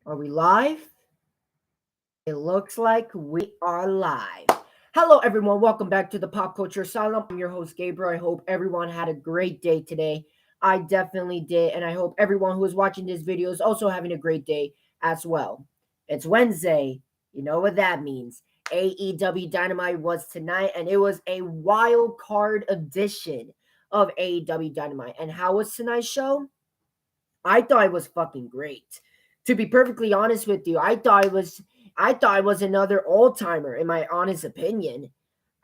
Are we live? It looks like we are live. Hello, everyone. Welcome back to the Pop Culture Asylum. I'm your host, Gabriel. I hope everyone had a great day today. I definitely did. And I hope everyone who is watching this video is also having a great day as well. It's Wednesday. You know what that means. AEW Dynamite was tonight, and it was a wild card edition of AEW Dynamite. And how was tonight's show? I thought it was fucking great. To be perfectly honest with you, I thought it was another all-timer in my honest opinion.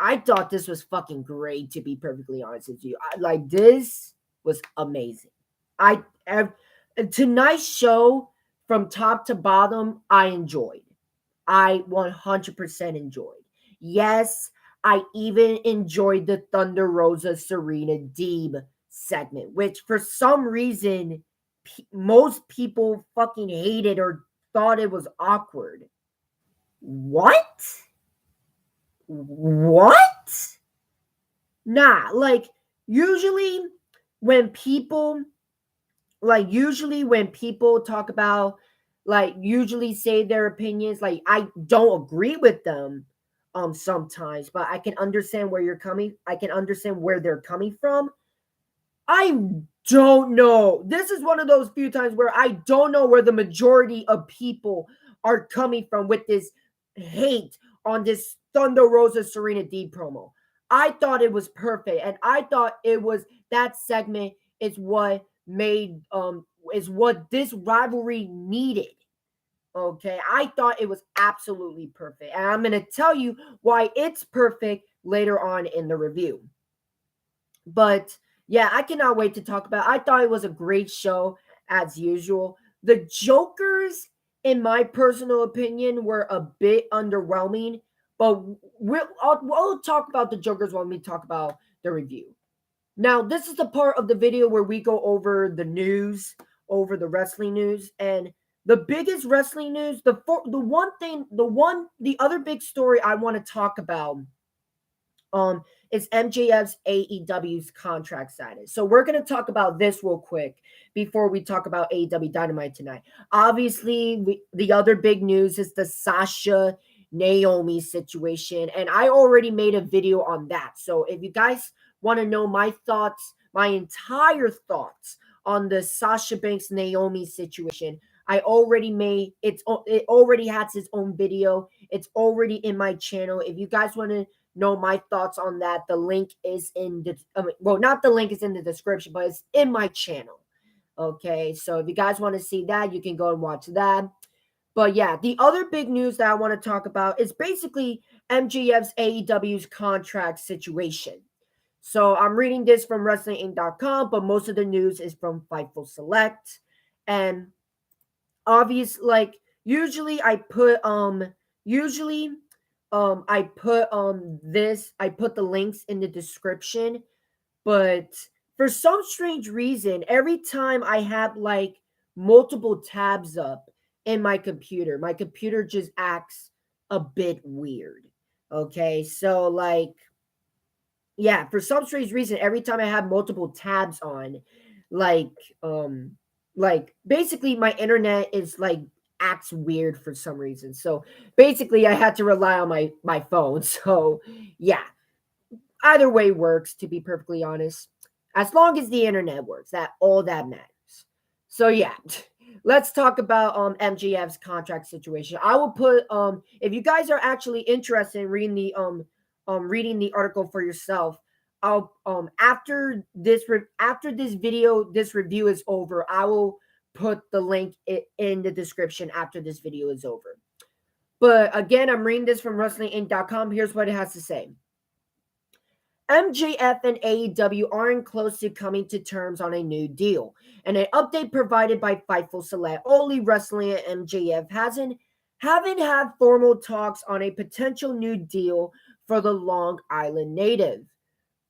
I thought this was fucking great to be perfectly honest with you. This was amazing. I ev- Tonight's show from top to bottom I enjoyed. I 100% enjoyed. Yes, I even enjoyed the Thunder Rosa Serena Deeb segment, which for some reason most people fucking hated or thought it was awkward. What? What? Nah, usually when people usually when people talk about usually say their opinions, I don't agree with them sometimes, but I can understand where they're coming from. I don't know. This is one of those few times where I don't know where the majority of people are coming from with this hate on this Thunder Rosa Serena D promo. I thought it was perfect, and I thought it was that segment is what this rivalry needed. Okay, I thought it was absolutely perfect, and I'm gonna tell you why it's perfect later on in the review. But yeah, I cannot wait to talk about it. I thought it was a great show as usual. The Jokers, in my personal opinion, were a bit underwhelming, but we'll talk about the Jokers when we talk about the review. Now, this is the part of the video where we go over the news, over the wrestling news, and the biggest wrestling news, the other big story I want to talk about is MJF's AEW's contract status. So we're going to talk about this real quick before we talk about AEW Dynamite tonight. Obviously, the other big news is the Sasha Naomi situation, and I already made a video on that. So if you guys want to know my thoughts, my entire thoughts on the Sasha Banks Naomi situation, it already has its own video. It's already in my channel. If you guys want to know my thoughts on that, the link is in the not the link is in the description, but it's in my channel. Okay, so if you guys want to see that, you can go and watch that. But yeah, the other big news that I want to talk about is basically MGF's AEW's contract situation. So I'm reading this from WrestlingInc.com, but most of the news is from Fightful Select. And obvious, usually I put the links in the description, but for some strange reason, every time I have multiple tabs up in my computer just acts a bit weird. Okay, so yeah, for some strange reason, every time I have multiple tabs on, like um basically my internet is acts weird for some reason. So basically I had to rely on my phone. So yeah, either way works, to be perfectly honest. As long as the internet works, that all that matters. So yeah, let's talk about MGF's contract situation. I will put if you guys are actually interested in reading the article for yourself, I'll after this video, this review is over, I will put the link in the description after this video is over. But again, I'm reading this from WrestlingInc.com. Here's what it has to say. MJF and AEW aren't close to coming to terms on a new deal. And an update provided by Fightful Select, Only Wrestling and MJF haven't had formal talks on a potential new deal for the Long Island native.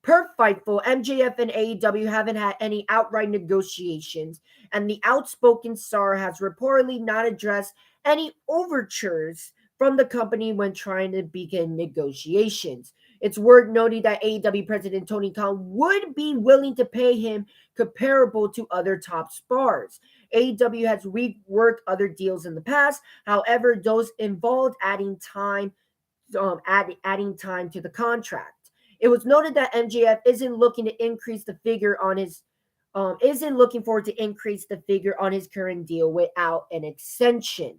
Per Fightful, MJF and AEW haven't had any outright negotiations, and the outspoken star has reportedly not addressed any overtures from the company when trying to begin negotiations. It's worth noting that AEW President Tony Khan would be willing to pay him comparable to other top stars. AEW has reworked other deals in the past. However, those involved adding time to the contract. It was noted that MJF isn't looking to increase the figure on his isn't looking forward to increase the figure on his current deal without an extension.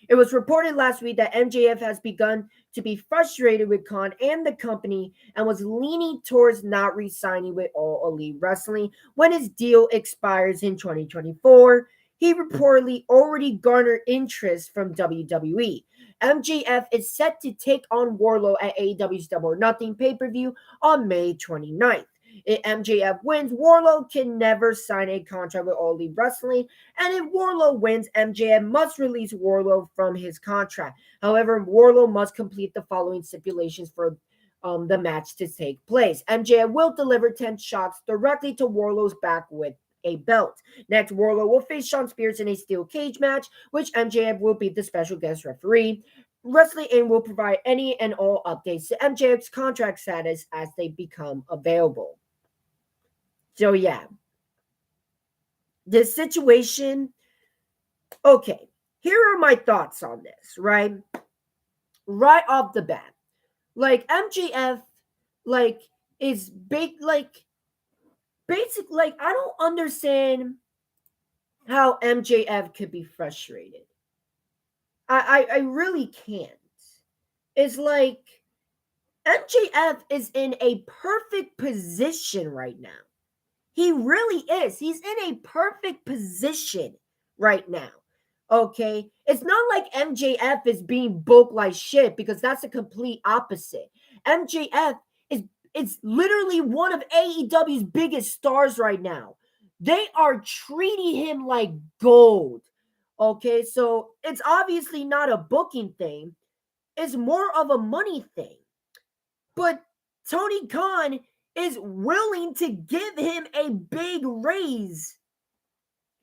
It was reported last week that MJF has begun to be frustrated with Khan and the company and was leaning towards not re-signing with All Elite Wrestling when his deal expires in 2024. He reportedly already garnered interest from WWE. MJF is set to take on Wardlow at AEW's Double or Nothing pay-per-view on May 29th. If MJF wins, Wardlow can never sign a contract with All Elite Wrestling, and if Wardlow wins, MJF must release Wardlow from his contract. However, Wardlow must complete the following stipulations for the match to take place. MJF will deliver 10 shots directly to Wardlow's back with a belt. Next, Wardlow will face Shawn Spears in a steel cage match, which MJF will be the special guest referee. Wrestling Inc. will provide any and all updates to MJF's contract status as they become available. So yeah, this situation, okay, here are my thoughts on this, right? Right off the bat. Like MJF, like, is big, like, basic, like, I don't understand how MJF could be frustrated. I really can't. It's like MJF is in a perfect position right now. He really is. He's in a perfect position right now. Okay? It's not like MJF is being booked like shit, because that's the complete opposite. MJF is literally one of AEW's biggest stars right now. They are treating him like gold. Okay? So it's obviously not a booking thing. It's more of a money thing. But Tony Khan is willing to give him a big raise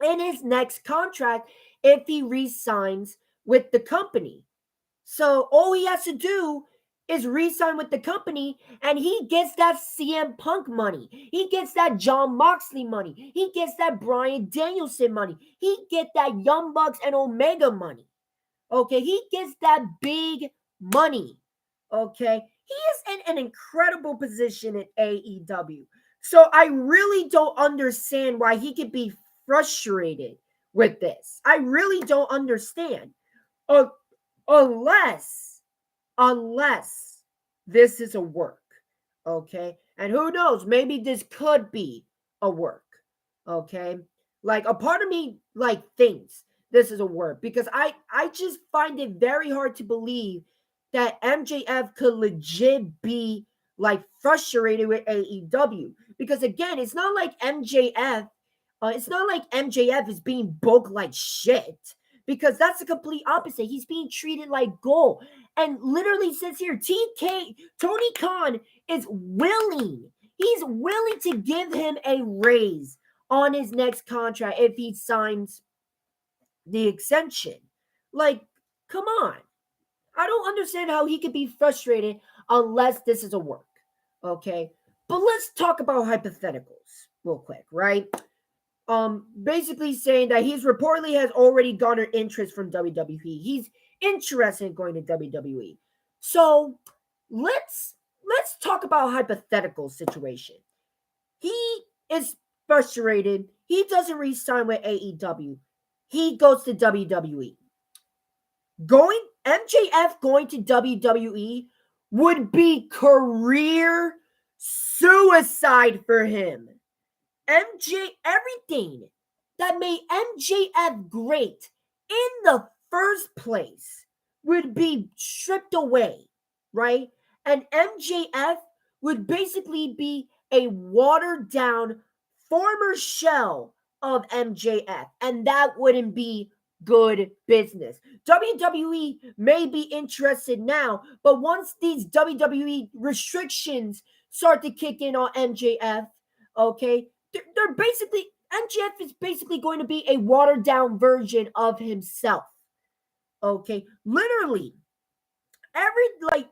in his next contract if he re-signs with the company. So all he has to do is re-sign with the company, and he gets that CM Punk money. He gets that John Moxley money. He gets that Bryan Danielson money. He gets that Young Bucks and Omega money. Okay, he gets that big money. Okay, he is in an incredible position at AEW. So I really don't understand why he could be frustrated with this. I really don't understand. Unless this is a work. Okay, and who knows, maybe this could be a work. Okay, like a part of me like thinks this is a work, because I just find it very hard to believe that MJF could legit be like frustrated with AEW, because again, it's not like MJF is being booked like shit, because that's the complete opposite. He's being treated like gold. And literally says here, Tony Khan is willing. He's willing to give him a raise on his next contract if he signs the extension. Like, come on. I don't understand how he could be frustrated unless this is a work. Okay? But let's talk about hypotheticals real quick, right? Basically saying that he's reportedly has already garnered interest from WWE. He's interested in going to WWE. So let's talk about a hypothetical situation. He is frustrated. He doesn't re-sign with AEW. He goes to WWE. MJF going to WWE would be career suicide for him. Everything that made MJF great in the first place would be stripped away, right? And MJF would basically be a watered down former shell of MJF, and that wouldn't be good business. WWE may be interested now, but once these WWE restrictions start to kick in on MJF, okay, they're basically, MJF is basically going to be a watered down version of himself. Okay, literally, everything.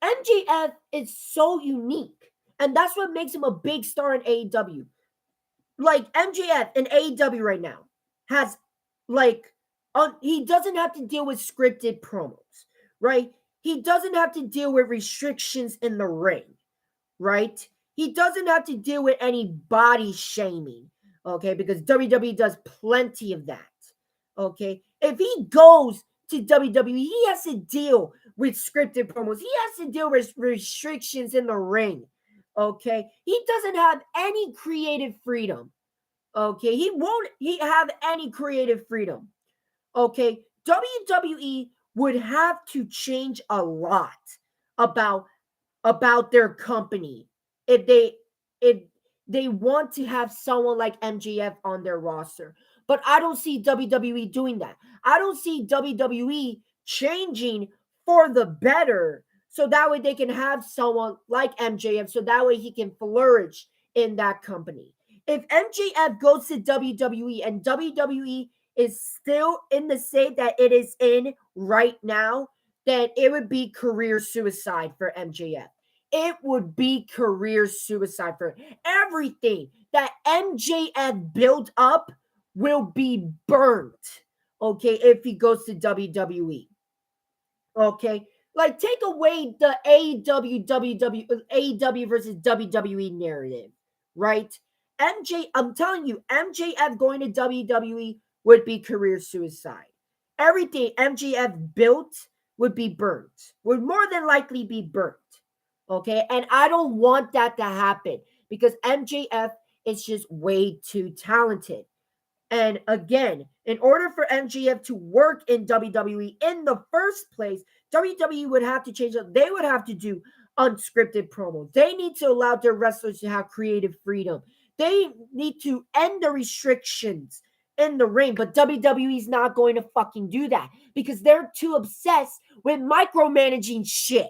MJF is so unique, and that's what makes him a big star in AEW. like MJF in AEW right now has like he doesn't have to deal with scripted promos, right? He doesn't have to deal with restrictions in the ring, right? He doesn't have to deal with any body shaming, okay? Because WWE does plenty of that, okay? If he goes to WWE, he has to deal with scripted promos. He has to deal with restrictions in the ring, okay? He doesn't have any creative freedom, okay? He have any creative freedom, okay? WWE would have to change a lot about their company if they want to have someone like MJF on their roster. But I don't see WWE doing that. I don't see WWE changing for the better so that way they can have someone like MJF so that way he can flourish in that company. If MJF goes to WWE and WWE is still in the state that it is in right now, then it would be career suicide for MJF. It would be career suicide for everything that MJF built up will be burnt. Okay, if he goes to WWE. Okay, like take away the AEW versus WWE narrative, right? I'm telling you, MJF going to WWE would be career suicide. Everything MJF built would be burnt, would more than likely be burnt. Okay. And I don't want that to happen because MJF is just way too talented. And again, in order for MJF to work in WWE in the first place, WWE would have to change up. They would have to do unscripted promos. They need to allow their wrestlers to have creative freedom. They need to end the restrictions in the ring. But WWE is not going to fucking do that because they're too obsessed with micromanaging shit.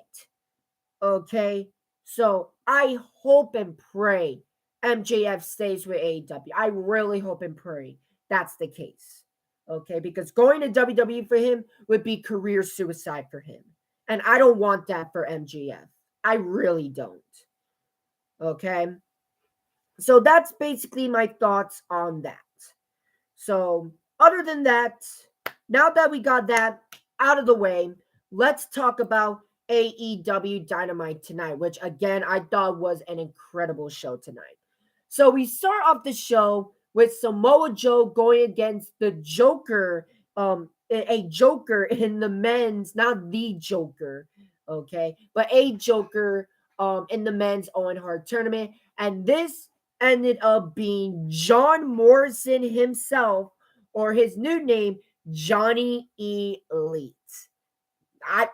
Okay. So I hope and pray MJF stays with AEW. I really hope and pray that's the case. Okay. Because going to WWE for him would be career suicide for him. And I don't want that for MJF. I really don't. Okay. So that's basically my thoughts on that. So, other than that, now that we got that out of the way, let's talk about AEW Dynamite tonight, which again I thought was an incredible show tonight. So we start off the show with Samoa Joe going against the Joker, a Joker in the men's, not the Joker, okay, but a Joker in the men's Owen Hart tournament, and this ended up being John Morrison himself, or his new name, Johnny Elite. I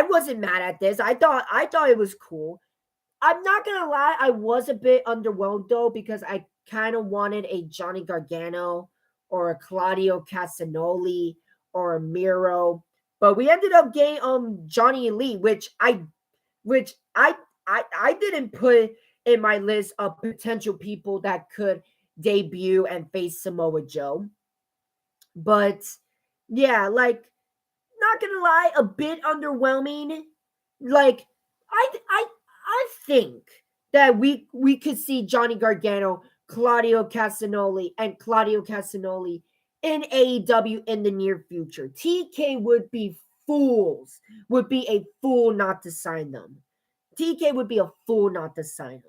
wasn't mad at this. I thought it was cool. I'm not gonna lie, I was a bit underwhelmed though because I kind of wanted a Johnny Gargano or a Claudio Castagnoli or a Miro, but we ended up getting Johnny Elite, which I didn't put in my list of potential people that could debut and face Samoa Joe. But yeah, like not gonna lie, a bit underwhelming. Like I think that we could see Johnny Gargano, Claudio Castagnoli, and Claudio Castagnoli in AEW in the near future. TK would be a fool not to sign them. TK would be a fool not to sign him.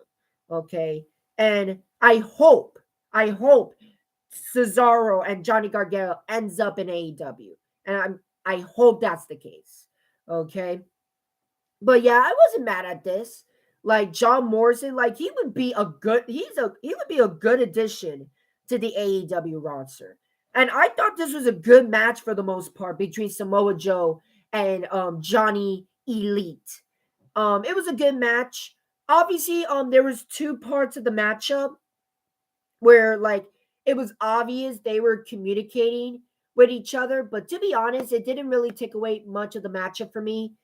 Okay. And I hope Cesaro and Johnny Gargano ends up in AEW. And I hope that's the case. Okay. But yeah, I wasn't mad at this. Like John Morrison, like he would be a good addition to the AEW roster. And I thought this was a good match for the most part between Samoa Joe and Johnny Elite. It was a good match. Obviously, there was two parts of the matchup where like it was obvious they were communicating with each other, but to be honest, it didn't really take away much of the matchup for me.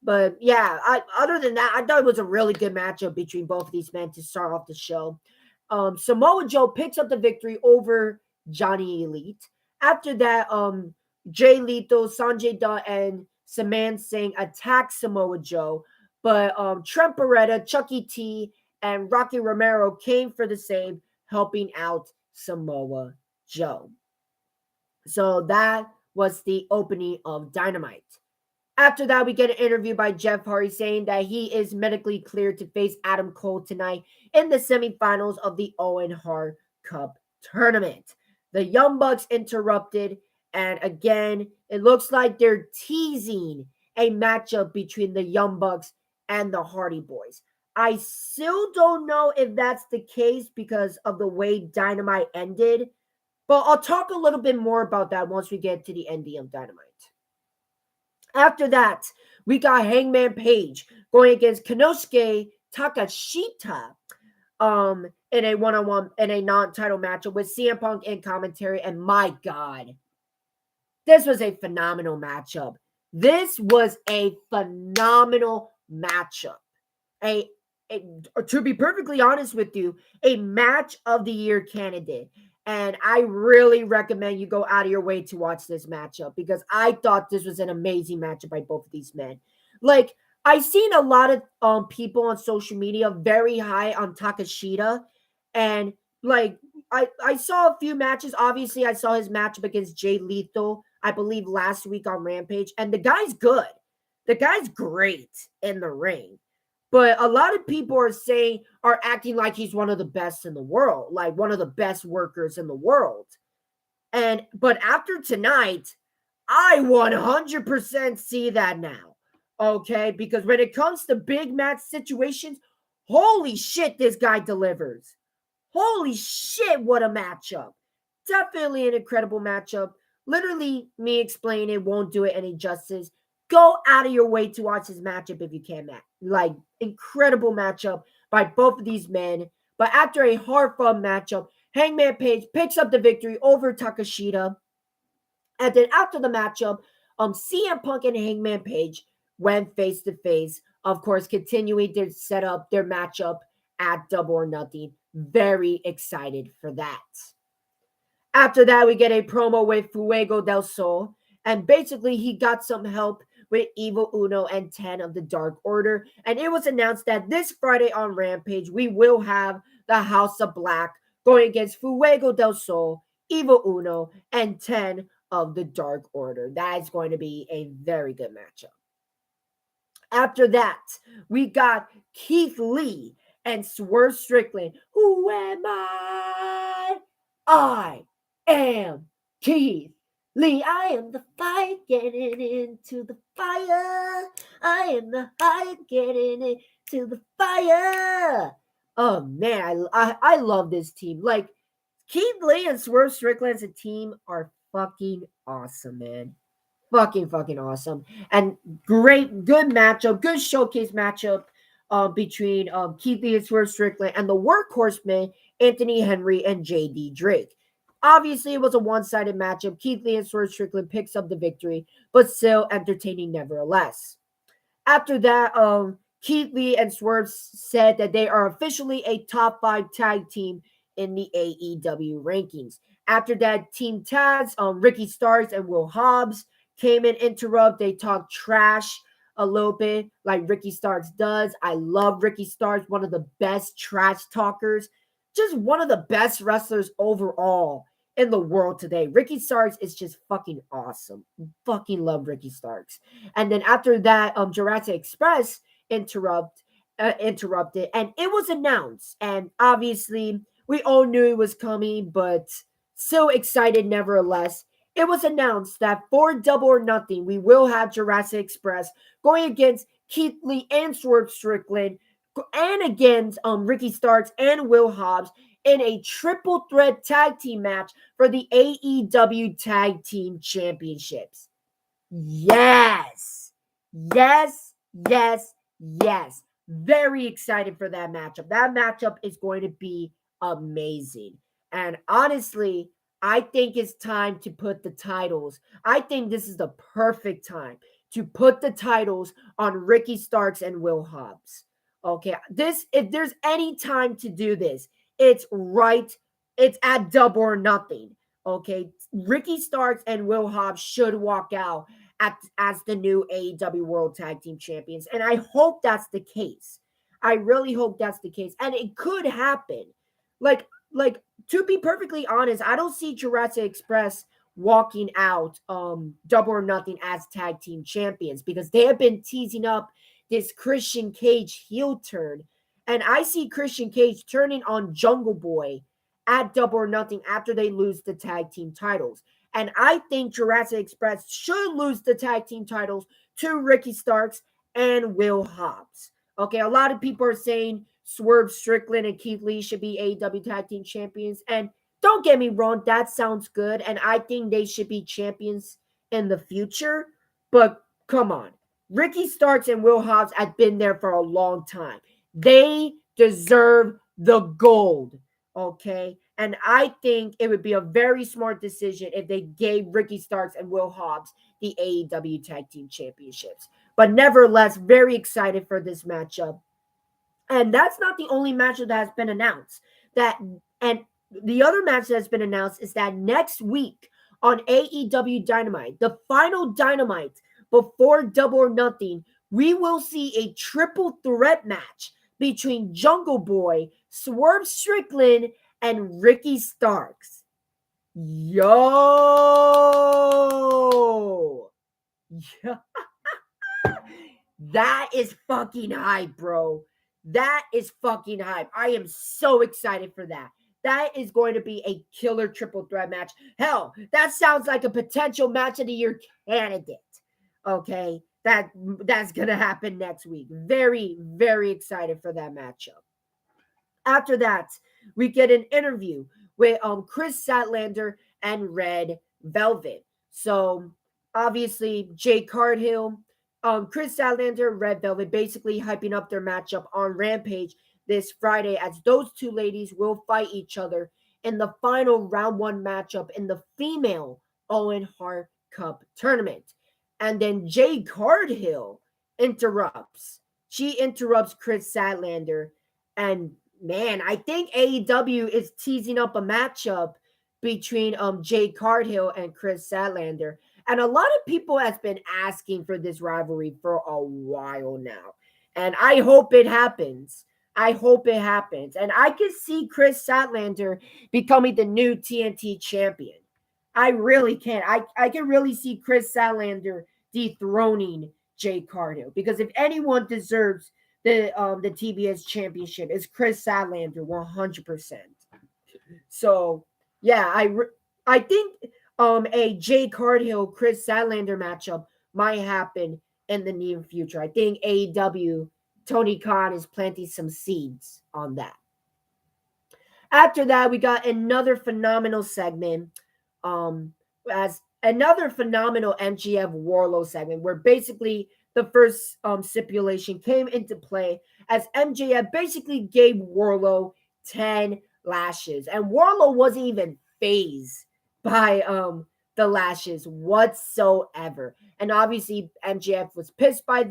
But yeah, other than that, I thought it was a really good matchup between both of these men to start off the show. Samoa Joe picks up the victory over Johnny Elite. After that, Jay Lethal, Sanjay Dutt, and Saman Singh attack Samoa Joe, but Trent Beretta, Chucky T, and Rocky Romero came for the save, helping out Samoa Joe. So that was the opening of Dynamite. After that, we get an interview by Jeff Hardy saying that he is medically cleared to face Adam Cole tonight in the semifinals of the Owen Hart Cup tournament. The Young Bucks interrupted, and again, it looks like they're teasing a matchup between the Young Bucks and the Hardy Boys. I still don't know if that's the case because of the way Dynamite ended, but I'll talk a little bit more about that once we get to the ending of Dynamite. After that, we got Hangman Page going against Konosuke Takashita in a one-on-one in a non-title matchup with CM Punk in commentary. And my God, this was a phenomenal matchup. This was a phenomenal matchup. To be perfectly honest with you, a match of the year candidate. And I really recommend you go out of your way to watch this matchup because I thought this was an amazing matchup by both of these men. Like, I've seen a lot of people on social media very high on Takashita. And, like, I saw a few matches. Obviously, I saw his matchup against Jay Lethal, I believe, last week on Rampage. And the guy's good. The guy's great in the ring. But a lot of people are acting like he's one of the best in the world, like one of the best workers in the world. But after tonight, I 100% see that now. Okay? Because when it comes to big match situations, holy shit, this guy delivers. Holy shit, what a matchup. Definitely an incredible matchup. Literally, me explaining it won't do it any justice. Go out of your way to watch this matchup if you can, Matt. Like, incredible matchup by both of these men. But after a hard-fought matchup, Hangman Page picks up the victory over Takashita. And then after the matchup, CM Punk and Hangman Page went face-to-face. Of course, continuing to set up their matchup at Double or Nothing. Very excited for that. After that, we get a promo with Fuego del Sol. And basically, he got some help with Evil Uno and 10 of the Dark Order. And it was announced that this Friday on Rampage, we will have the House of Black going against Fuego del Sol, Evil Uno, and 10 of the Dark Order. That is going to be a very good matchup. After that, we got Keith Lee and Swerve Strickland. Who am I? I am Keith Lee. I am the fire getting into the fire. I am the fire getting into the fire. Oh man, I love this team. Like, Keith Lee and Swerve Strickland as a team are fucking awesome, man. Fucking awesome. And good matchup, good showcase matchup between Keith Lee and Swerve Strickland and the workhorsemen Anthony Henry and JD Drake. Obviously, it was a one-sided matchup. Keith Lee and Swerve Strickland picks up the victory, but still entertaining nevertheless. After that, Keith Lee and Swerve said that they are officially a top 5 tag team in the AEW rankings. After that, Team Taz, Ricky Starks and Will Hobbs came in, interrupt. They talk trash a little bit like Ricky Starks does. I love Ricky Starks, one of the best trash talkers, just one of the best wrestlers overall in the world today. Ricky Starks is just fucking awesome. Fucking love Ricky Starks. And then after that, Jurassic Express interrupted, and it was announced. And obviously, we all knew it was coming, but so excited nevertheless. It was announced that for Double or Nothing, we will have Jurassic Express going against Keith Lee and Swerve Strickland, and against Ricky Starks and Will Hobbs in a triple threat tag team match for the AEW Tag Team Championships. Yes. Very excited for that matchup. That matchup is going to be amazing. And honestly, I think it's time to put the titles. I think this is the perfect time to put the titles on Ricky Starks and Will Hobbs. Okay, if there's any time to do this, it's right. It's at Double or Nothing. Okay, Ricky Starks and Will Hobbs should walk out as the new AEW World Tag Team Champions, and I hope that's the case. I really hope that's the case, and it could happen. Like like, to be perfectly honest, I don't see Jurassic Express walking out Double or Nothing as tag team champions because they have been teasing up this Christian Cage heel turn. And I see Christian Cage turning on Jungle Boy at Double or Nothing after they lose the tag team titles. And I think Jurassic Express should lose the tag team titles to Ricky Starks and Will Hobbs. Okay, a lot of people are saying Swerve Strickland and Keith Lee should be AEW tag team champions. And don't get me wrong, that sounds good. And I think they should be champions in the future. But come on. Ricky Starks and Will Hobbs have been there for a long time. They deserve the gold. Okay. And I think it would be a very smart decision if they gave Ricky Starks and Will Hobbs the AEW Tag Team Championships. But nevertheless, very excited for this matchup. And that's not the only matchup that has been announced. And the other match that's been announced is that next week on AEW Dynamite, the final Dynamite before Double or Nothing, we will see a triple threat match between Jungle Boy, Swerve Strickland, and Ricky Starks. Yo! Yeah. That is fucking hype, bro. That is fucking hype. I am so excited for that. That is going to be a killer triple threat match. Hell, that sounds like a potential match of the year candidate. Okay, that's gonna happen next week. Very, very excited for that matchup. After that, we get an interview with Chris Statlander and Red Velvet. So obviously, Jay Cardhill, Chris Statlander, Red Velvet, basically hyping up their matchup on Rampage this Friday, as those two ladies will fight each other in the final round one matchup in the female Owen Hart Cup tournament. And then Jay Cardhill interrupts. She interrupts Chris Statlander. And man, I think AEW is teasing up a matchup between Jay Cardhill and Chris Statlander. And a lot of people has been asking for this rivalry for a while now. And I hope it happens. I hope it happens. And I can see Chris Statlander becoming the new TNT champion. I really can. I can really see Chris Statlander dethroning Jay Cardhill. Because if anyone deserves the TBS championship, it's Chris Statlander 100%. So, yeah, I think a Jay Cardhill Chris Statlander matchup might happen in the near future. I think AEW Tony Khan is planting some seeds on that. After that, we got another phenomenal segment, as another phenomenal MGF Warlow segment, where basically the first stipulation came into play as MJF basically gave Warlow 10 lashes, and Warlow wasn't even phased by the lashes whatsoever. And obviously MJF was pissed by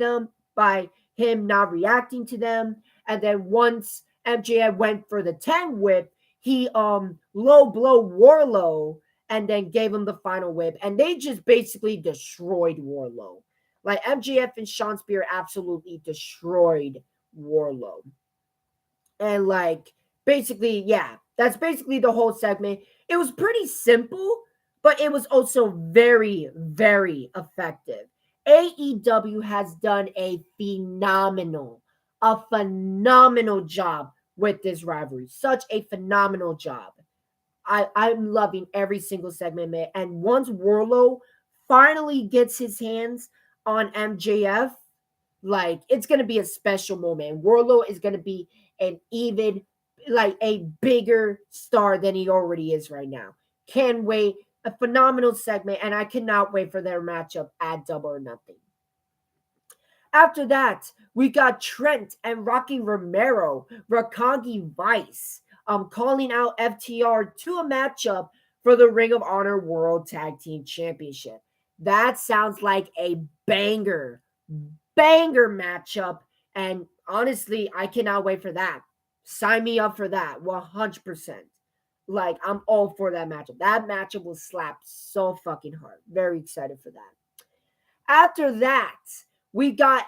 him not reacting to them. And then once MJF went for the 10 whip, he low blow Warlow and then gave him the final whip. And they just basically destroyed Warlow. Like, MJF and Sean Spear absolutely destroyed Warlow. And like, basically, yeah, that's basically the whole segment. It was pretty simple, but it was also very, very effective. AEW has done a phenomenal job with this rivalry. Such a phenomenal job. I'm loving every single segment, man. And once Warlow finally gets his hands on MJF, like, it's going to be a special moment. Warlow is going to be an even, like, a bigger star than he already is right now. Can't wait. A phenomenal segment, and I cannot wait for their matchup at Double or Nothing. After that, we got Trent and Rocky Romero, Rakangi Vice, calling out FTR to a matchup for the Ring of Honor World Tag Team Championship. That sounds like a banger matchup, and honestly, I cannot wait for that. Sign me up for that, 100%. Like, I'm all for that matchup. That matchup will slap so fucking hard. Very excited for that. After that, we got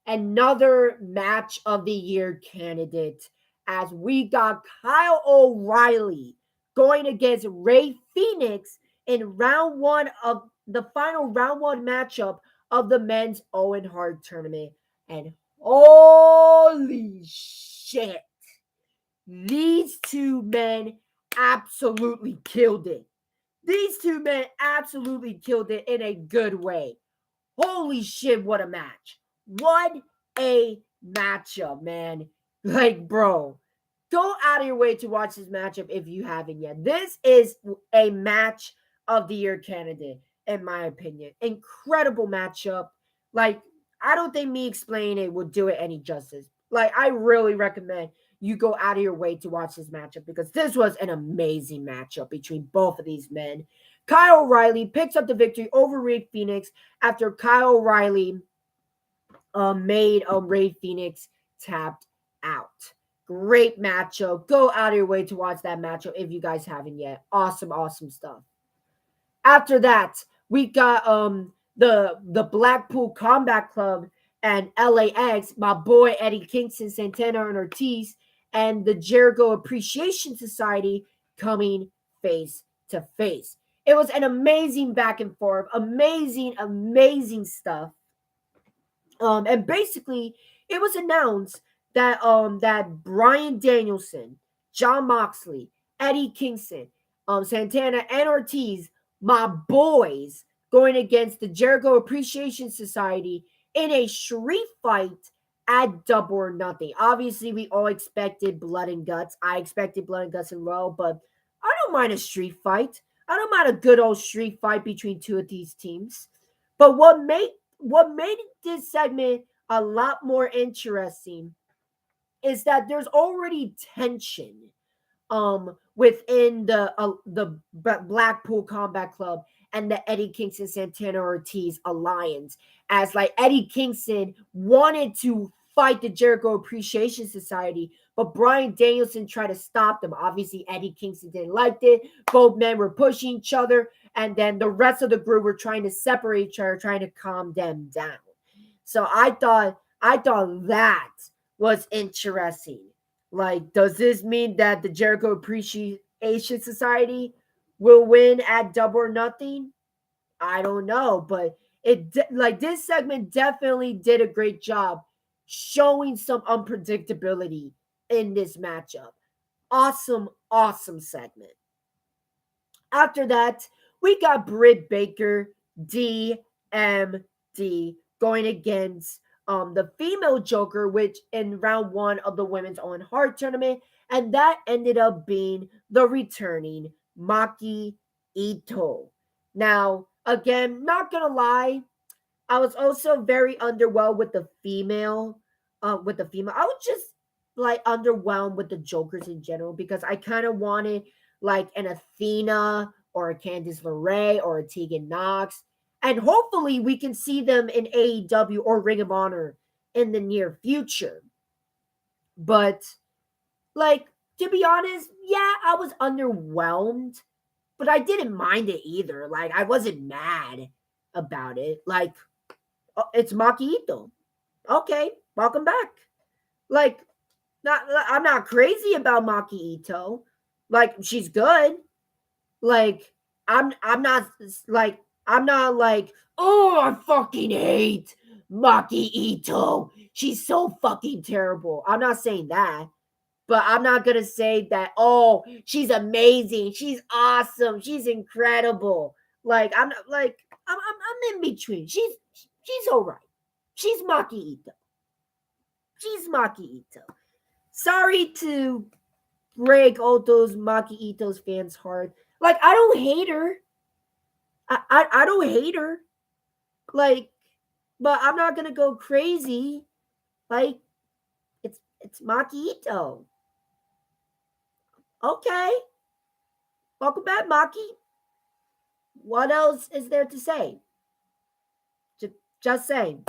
another match of the year candidate as we got Kyle O'Reilly going against Ray Phoenix in round one of the final round one matchup of the men's Owen Hart tournament. And holy shit, these two men absolutely killed it. These two men absolutely killed it in a good way. Holy shit, what a match. What a matchup, man. Like, bro, go out of your way to watch this matchup if you haven't yet. This is a match of the year candidate, in my opinion. Incredible matchup. Like, I don't think me explaining it would do it any justice. Like, I really recommend you go out of your way to watch this matchup because this was an amazing matchup between both of these men. Kyle O'Reilly picks up the victory over Ray Phoenix after Kyle O'Reilly made Ray Phoenix tapped out. Great matchup. Go out of your way to watch that matchup if you guys haven't yet. Awesome, awesome stuff. After that, we got the Blackpool Combat Club and LAX, my boy Eddie Kingston, Santana, and Ortiz, and the Jericho Appreciation Society coming face to face. It was an amazing back and forth, amazing stuff. And basically, it was announced that Bryan Danielson, Jon Moxley, Eddie Kingston, Santana, and Ortiz, my boys, going against the Jericho Appreciation Society in a street fight at Double or Nothing. Obviously, we all expected blood and guts. I expected blood and guts as well, but I don't mind a street fight. I don't mind a good old street fight between two of these teams. But what made this segment a lot more interesting is that there's already tension within the Blackpool Combat Club and the Eddie Kingston Santana Ortiz alliance, as like Eddie Kingston wanted to fight the Jericho Appreciation Society, but Bryan Danielson tried to stop them. Obviously, Eddie Kingston didn't like it. Both men were pushing each other, and then the rest of the group were trying to separate each other, trying to calm them down. So I thought that was interesting. Like, does this mean that the Jericho Appreciation Society will win at Double or Nothing? I don't know, but this segment definitely did a great job showing some unpredictability in this matchup. Awesome, awesome segment. After that, we got Britt Baker, DMD, going against the female Joker, which in round one of the Women's Owen Hart tournament, and that ended up being the returning Maki Ito. Now, again, not gonna lie, I was also very underwhelmed with the female. I was just like underwhelmed with the Jokers in general because I kind of wanted like an Athena or a Candice LeRae or a Tegan Knox. And hopefully we can see them in AEW or Ring of Honor in the near future. But like, to be honest, yeah, I was underwhelmed, but I didn't mind it either. Like, I wasn't mad about it. Like, it's Maki Ito. Okay, welcome back. Like, I'm not crazy about Maki Ito. Like, she's good. Like, I'm not like, oh, I fucking hate Maki Ito. She's so fucking terrible. I'm not saying that. But I'm not gonna say that, oh, she's amazing, she's awesome, she's incredible. Like, I'm not like I'm in between. She's all right. She's Maki Ito. She's Maki Ito. Sorry to break all those Maki Ito's fans' heart. Like, I don't hate her. I don't hate her. Like, but I'm not gonna go crazy. Like, it's Maki Ito. Okay. Welcome back, Maki. What else is there to say? Just saying.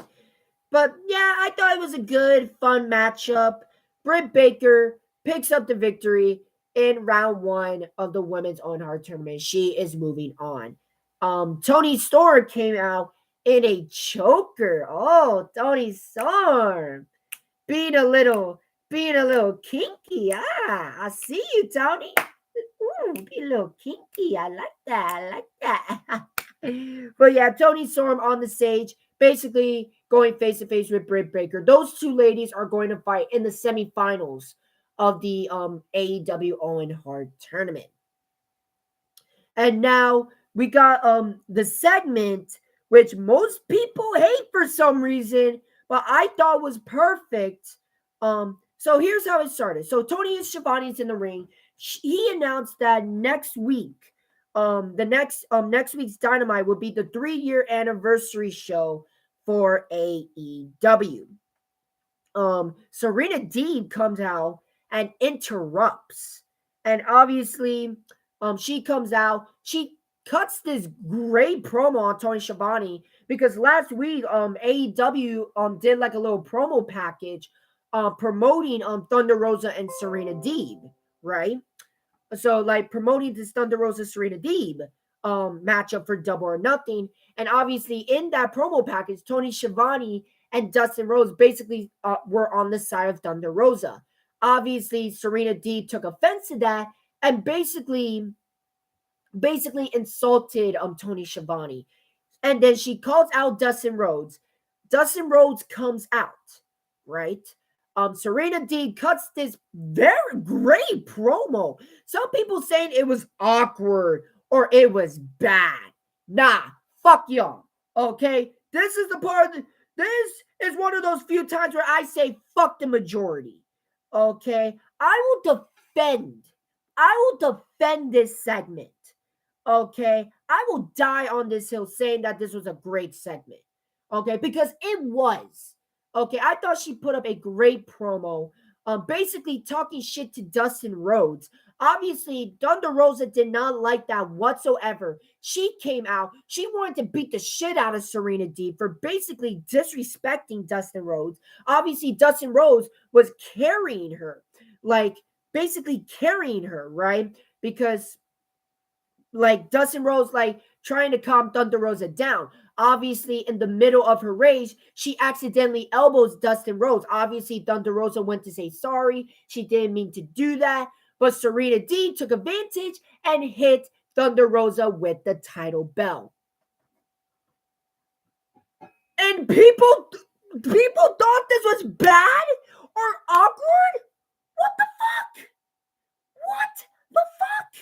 But yeah, I thought it was a good, fun matchup. Britt Baker picks up the victory in round one of the Women's Own Heart tournament. She is moving on. Toni Storm came out in a choker. Oh, Toni Storm being a little being a little kinky. I see you, Tony. Ooh, be a little kinky. I like that. I like that. But yeah, Tony Storm on the stage, basically going face to face with Britt Baker. Those two ladies are going to fight in the semifinals of the AEW Owen Hart tournament. And now we got the segment which most people hate for some reason, but I thought was perfect. So here's how it started. So Tony and Schiavone's in the ring. He announced that next week, next week's Dynamite will be the 3-year anniversary show for AEW. Serena Deeb comes out and interrupts, and obviously, she comes out. She cuts this great promo on Tony Schiavone because last week, AEW did like a little promo package, promoting Thunder Rosa and Serena Deeb, right? So like promoting this Thunder Rosa Serena Deeb matchup for Double or Nothing, and obviously in that promo package, Tony Schiavone and Dustin Rhodes basically were on the side of Thunder Rosa. Obviously, Serena Deeb took offense to that and basically insulted Tony Schiavone. And then she calls out Dustin Rhodes. Dustin Rhodes comes out, right? Serena Deeb cuts this very great promo. Some people saying it was awkward or it was bad. Nah, fuck y'all. Okay? This is the part this is one of those few times where I say fuck the majority. Okay? I will defend this segment. Okay? I will die on this hill saying that this was a great segment. Okay? Because it was. Okay? I thought she put up a great promo, basically talking shit to Dustin Rhodes. Obviously, Thunder Rosa did not like that whatsoever. She came out. She wanted to beat the shit out of Serena Deeb for basically disrespecting Dustin Rhodes. Obviously, Dustin Rhodes was carrying her. Like, basically carrying her, right? Because like Dustin Rhodes, like trying to calm Thunder Rosa down. Obviously, in the middle of her rage, she accidentally elbows Dustin Rhodes. Obviously, Thunder Rosa went to say sorry. She didn't mean to do that. But Serena Deeb took advantage and hit Thunder Rosa with the title belt. And people thought this was bad or awkward? What the fuck? What the fuck?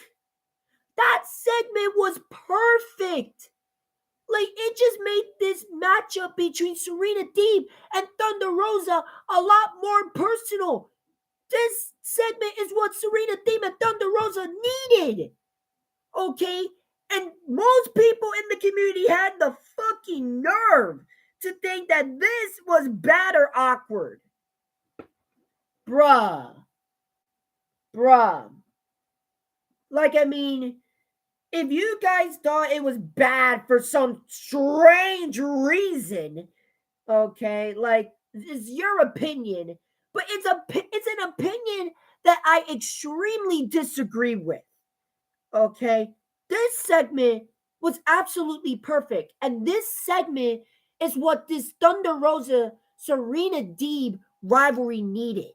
That segment was perfect. Like, it just made this matchup between Serena Deeb and Thunder Rosa a lot more personal. This segment is what Serena Deeb and Thunder Rosa needed. Okay? And most people in the community had the fucking nerve to think that this was bad or awkward. Bruh. Like, I mean, if you guys thought it was bad for some strange reason, okay, like, it's your opinion, but it's an opinion that I extremely disagree with, okay? This segment was absolutely perfect, and this segment is what this Thunder Rosa Serena Deeb rivalry needed.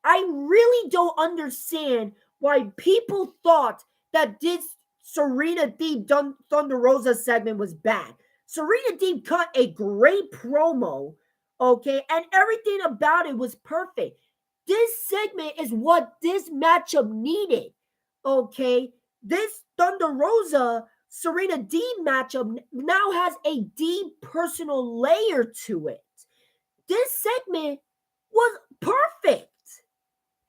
I really don't understand why people thought that this Serena Deeb Thunder Rosa segment was bad. Serena Deeb cut a great promo, okay, and everything about it was perfect. This segment is what this matchup needed, okay? This Thunder Rosa Serena Deeb matchup now has a deep personal layer to it. This segment was perfect.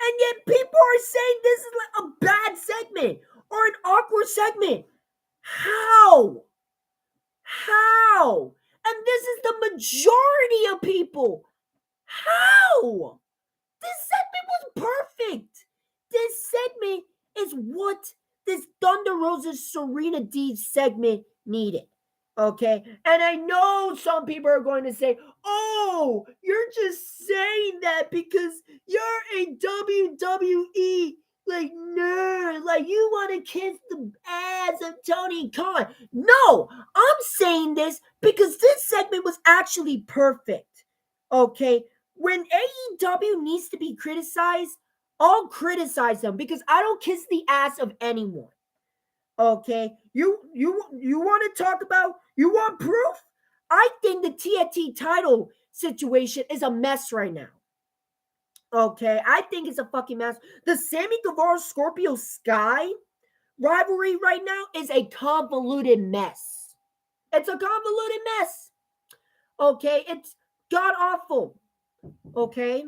And yet people are saying this is like a bad segment or an awkward segment. How? And this is the majority of people. How? This segment was perfect. This segment is what this Thunder Rosa Serena Deeb segment needed. Okay, and I know some people are going to say, oh, you're just saying that because you're a WWE like nerd, like you want to kiss the ass of Tony Khan. No, I'm saying this because this segment was actually perfect. Okay, when AEW needs to be criticized, I'll criticize them because I don't kiss the ass of anyone. Okay, you want to talk about? You want proof? I think the TNT title situation is a mess right now. Okay, I think it's a fucking mess. The Sammy Guevara Scorpio Sky rivalry right now is a convoluted mess. It's a convoluted mess. Okay, it's god awful. Okay,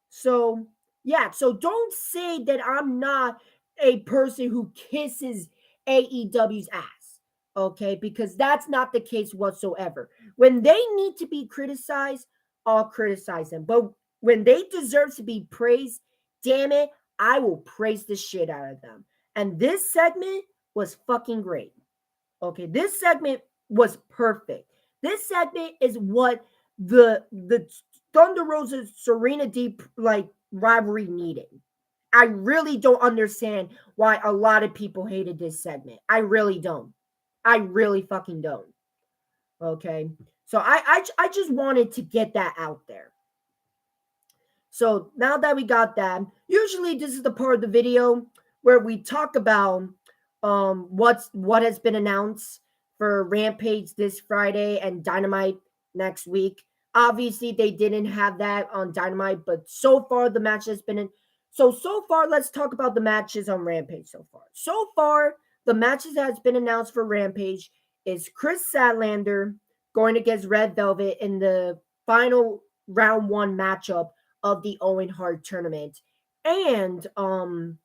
so yeah, so don't say that I'm not a person who kisses AEW's ass. Okay, because that's not the case whatsoever. When they need to be criticized, I'll criticize them. But when they deserve to be praised, damn it, I will praise the shit out of them. And this segment was fucking great. Okay, this segment was perfect. This segment is what the Thunder Rosa Serena Deep like rivalry needed. I really don't understand why a lot of people hated this segment. I really don't. I really fucking don't. Okay, so I just wanted to get that out there. So now that we got that, usually this is the part of the video where we talk about what has been announced for Rampage this Friday and Dynamite next week. Obviously, they didn't have that on Dynamite, but so far the match has been in. So far, let's talk about the matches on Rampage so far. So far, the matches that has been announced for Rampage is Chris Sadlander going against Red Velvet in the final round one matchup of the Owen Hart tournament, and the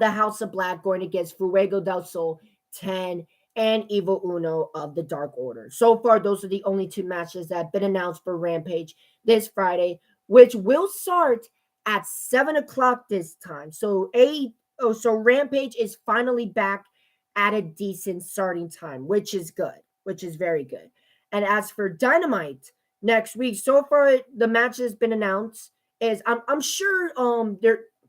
House of Black going against Fuego del Sol 10 and Evil Uno of the Dark Order. So far, those are the only two matches that have been announced for Rampage this Friday, which will start at 7 o'clock this time. So Rampage is finally back at a decent starting time, which is good, which is very good. And as for Dynamite next week, so far the match has been announced. Is I'm sure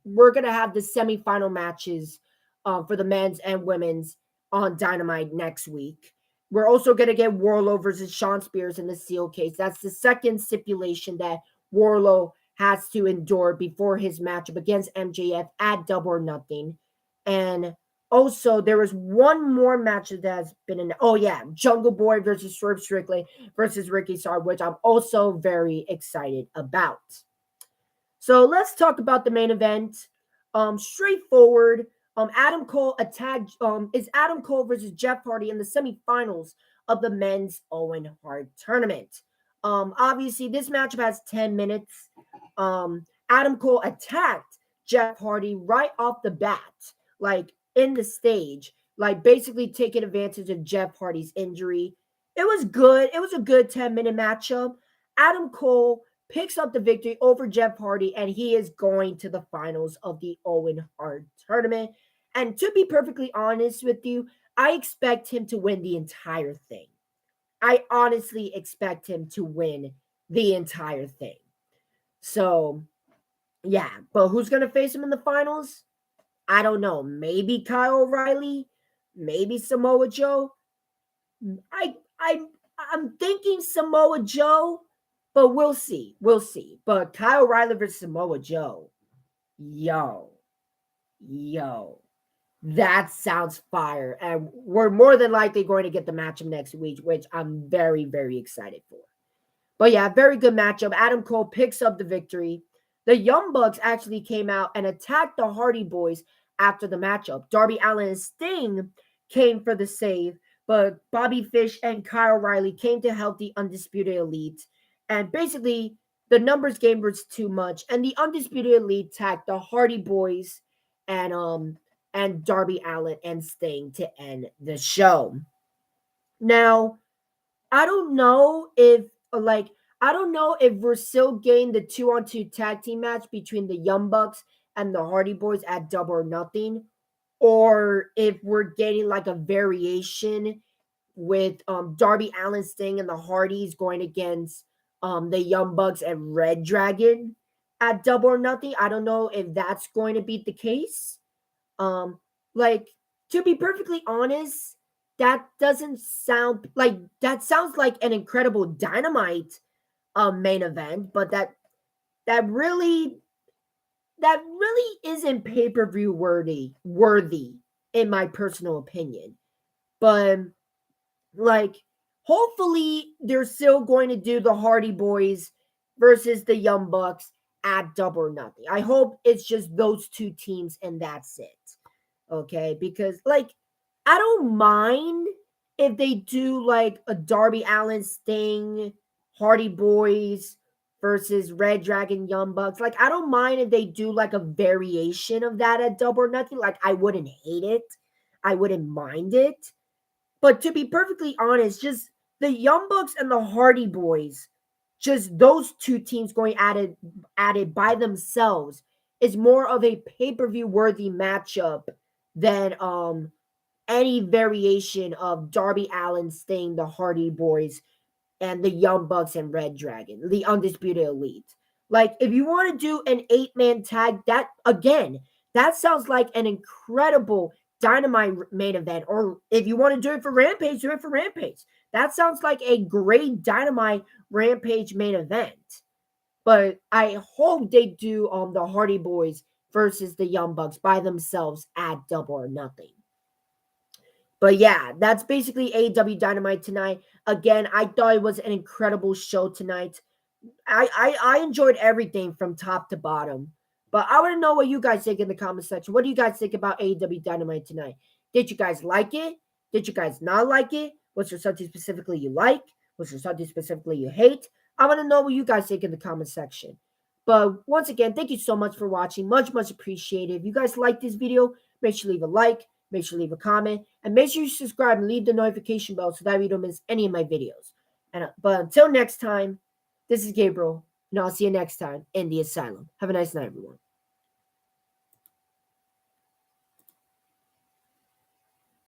we're gonna have the semifinal matches for the men's and women's on Dynamite next week. We're also gonna get Wardlow versus Shawn Spears in the Steel Cage. That's the second stipulation that Wardlow has to endure before his matchup against MJF at Double or Nothing. And also, there was one more match that has been in. Oh yeah, Jungle Boy versus Swerve Strickland versus Ricky Starr, which I'm also very excited about. So let's talk about the main event. Straightforward. Adam Cole attacked. Is Adam Cole versus Jeff Hardy in the semifinals of the men's Owen Hart tournament. Obviously, this matchup has 10 minutes. Adam Cole attacked Jeff Hardy right off the bat, like in the stage, like basically taking advantage of Jeff Hardy's injury. It was good. It was a good 10-minute matchup. Adam Cole picks up the victory over Jeff Hardy, and he is going to the finals of the Owen Hart tournament. And to be perfectly honest with you, I expect him to win the entire thing. I honestly expect him to win the entire thing. So, yeah, but who's going to face him in the finals? I don't know. Maybe Kyle O'Reilly, maybe Samoa Joe. I'm thinking Samoa Joe, but we'll see. We'll see. But Kyle O'Reilly versus Samoa Joe. Yo. That sounds fire. And we're more than likely going to get the matchup next week, which I'm very, very excited for. But yeah, very good matchup. Adam Cole picks up the victory. The Young Bucks actually came out and attacked the Hardy Boys after the matchup. Darby Allin and Sting came for the save, but Bobby Fish and Kyle O'Reilly came to help the Undisputed Elite. And basically, the numbers game was too much, and the Undisputed Elite attacked the Hardy Boys and Darby Allin and Sting to end the show. Now, I don't know if we're still getting the 2-on-2 tag team match between the Young Bucks and the Hardy Boys at Double or Nothing, or if we're getting like a variation with Darby Allin, Sting, and the Hardys going against the Young Bucks and Red Dragon at Double or Nothing. I don't know if that's going to be the case. Like, to be perfectly honest, that doesn't sound like that sounds like an incredible Dynamite main event, but that really isn't pay-per-view worthy in my personal opinion. But like, hopefully they're still going to do the Hardy Boys versus the Young Bucks at Double or Nothing. I hope it's just those two teams and that's it. Okay, because like I don't mind if they do like a Darby Allin Sting, Hardy Boys versus Red Dragon Young Bucks. Like I don't mind if they do like a variation of that at Double or Nothing. Like I wouldn't hate it. I wouldn't mind it. But to be perfectly honest, just the Young Bucks and the Hardy Boys, just those two teams going at it by themselves is more of a pay-per-view worthy matchup than any variation of Darby Allin Sting, the Hardy Boys, and the Young Bucks and Red Dragon, the Undisputed Elite. Like, if you want to do an 8-man tag, that again, that sounds like an incredible Dynamite main event. Or if you want to do it for Rampage, do it for Rampage. That sounds like a great Dynamite Rampage main event. But I hope they do the Hardy Boys versus the Young Bucks by themselves at Double or Nothing. But yeah, that's basically AEW Dynamite tonight. Again, I thought it was an incredible show tonight. I enjoyed everything from top to bottom. But I want to know what you guys think in the comment section. What do you guys think about AEW Dynamite tonight? Did you guys like it? Did you guys not like it? Was there something specifically you like? Was there something specifically you hate? I want to know what you guys think in the comment section. But once again, thank you so much for watching. Much, much appreciated. If you guys like this video, make sure to leave a like, make sure to leave a comment, and make sure you subscribe and leave the notification bell so that you don't miss any of my videos. But until next time, this is Gabriel, and I'll see you next time in the Asylum. Have a nice night, everyone.